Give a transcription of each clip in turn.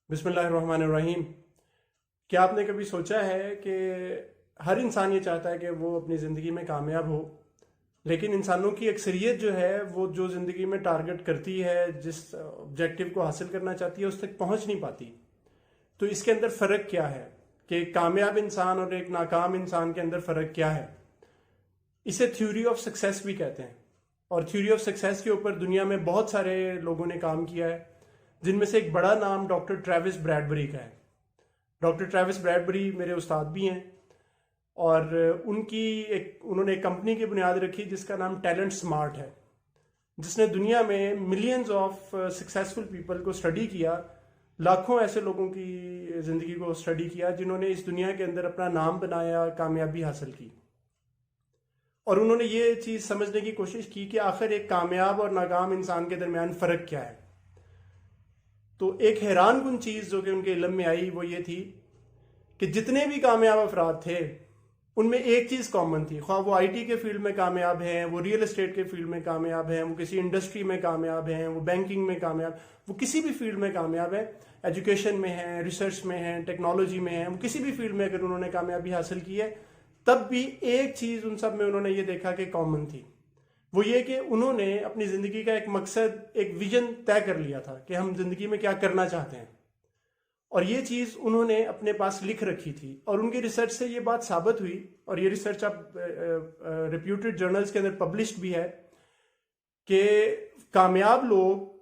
बिस्मिल्लाहिर्रहमानिर्रहीम। क्या आपने कभी सोचा है कि हर इंसान ये चाहता है कि वो अपनी ज़िंदगी में कामयाब हो, लेकिन इंसानों की अक्सरियत जो है वो जो ज़िंदगी में टारगेट करती है, जिस ऑब्जेक्टिव को हासिल करना चाहती है, उस तक पहुंच नहीं पाती। तो इसके अंदर फ़र्क क्या है कि कामयाब इंसान और एक नाकाम इंसान के अंदर फ़र्क क्या है? इसे थ्योरी ऑफ सक्सेस भी कहते हैं। और थ्योरी ऑफ सक्सेस के ऊपर दुनिया में बहुत सारे लोगों ने काम किया है, जिनमें से एक बड़ा नाम डॉक्टर ट्रेविस ब्रैडबरी का है। डॉक्टर ट्रेविस ब्रैडबरी मेरे उस्ताद भी हैं और उन्होंने एक कंपनी की बुनियाद रखी जिसका नाम टैलेंट स्मार्ट है, जिसने दुनिया में मिलियंस ऑफ सक्सेसफुल पीपल को स्टडी किया, लाखों ऐसे लोगों की ज़िंदगी को स्टडी किया जिन्होंने इस दुनिया के अंदर अपना नाम बनाया, कामयाबी हासिल की। और उन्होंने ये चीज़ समझने की कोशिश की कि आखिर एक कामयाब और नाकाम इंसान के दरमियान फ़र्क क्या है। तो एक हैरान कुन चीज़ जो कि उनके इल्म में आई वो ये थी कि जितने भी कामयाब अफराद थे उनमें एक चीज़ कॉमन थी। ख्वाह वो आईटी के फील्ड में कामयाब हैं, वो रियल एस्टेट के फील्ड में कामयाब हैं, वो किसी इंडस्ट्री में कामयाब हैं, वो बैंकिंग में कामयाब, वो किसी भी फील्ड में कामयाब है, एजुकेशन में है, रिसर्च में है, टेक्नोलॉजी में है, वो किसी भी फील्ड में अगर उन्होंने कामयाबी हासिल की है, तब भी एक चीज़ उन सब में उन्होंने ये देखा कि कॉमन थी। वो ये कि उन्होंने अपनी ज़िंदगी का एक मकसद, एक विजन तय कर लिया था कि हम ज़िंदगी में क्या करना चाहते हैं, और ये चीज़ उन्होंने अपने पास लिख रखी थी। और उनकी रिसर्च से ये बात साबित हुई, और ये रिसर्च अब रिप्यूटेड जर्नल्स के अंदर पब्लिश्ड भी है, कि कामयाब लोग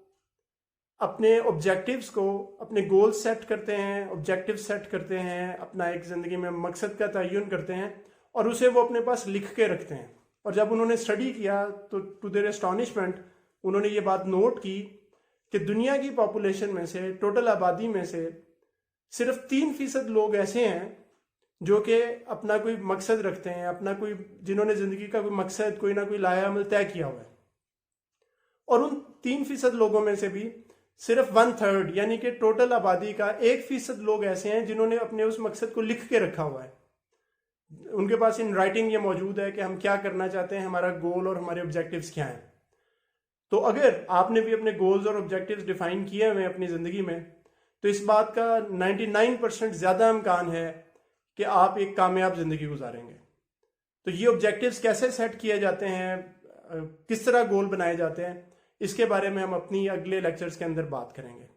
अपने ऑब्जेक्टिव्स को, अपने गोल सेट करते हैं, ऑब्जेक्टिव सेट करते हैं, अपना एक ज़िंदगी में मकसद का तयन करते हैं और उसे वो अपने पास लिख के रखते हैं। और जब उन्होंने स्टडी किया तो टू देयर एस्टॉनिशमेंट उन्होंने ये बात नोट की कि दुनिया की पॉपुलेशन में से, टोटल आबादी में से सिर्फ 3% लोग ऐसे हैं जो कि अपना कोई मकसद रखते हैं, जिन्होंने ज़िंदगी का कोई मकसद, कोई ना कोई लाया अमल तय किया हुआ है। और उन 3% लोगों में से भी सिर्फ 1/3 यानी कि टोटल आबादी का 1% लोग ऐसे हैं जिन्होंने अपने उस मकसद को लिख के रखा हुआ है। उनके पास इन राइटिंग ये मौजूद है कि हम क्या करना चाहते हैं, हमारा गोल और हमारे ऑब्जेक्टिव्स क्या हैं। तो अगर आपने भी अपने गोल्स और ऑब्जेक्टिव्स डिफाइन किए हुए हैं अपनी ज़िंदगी में, तो इस बात का 99% ज़्यादा इम्कान है कि आप एक कामयाब ज़िंदगी गुजारेंगे। तो ये ऑब्जेक्टिव्स कैसे सेट किए जाते हैं, किस तरह गोल बनाए जाते हैं, इसके बारे में हम अपनी अगले लेक्चर्स के अंदर बात करेंगे।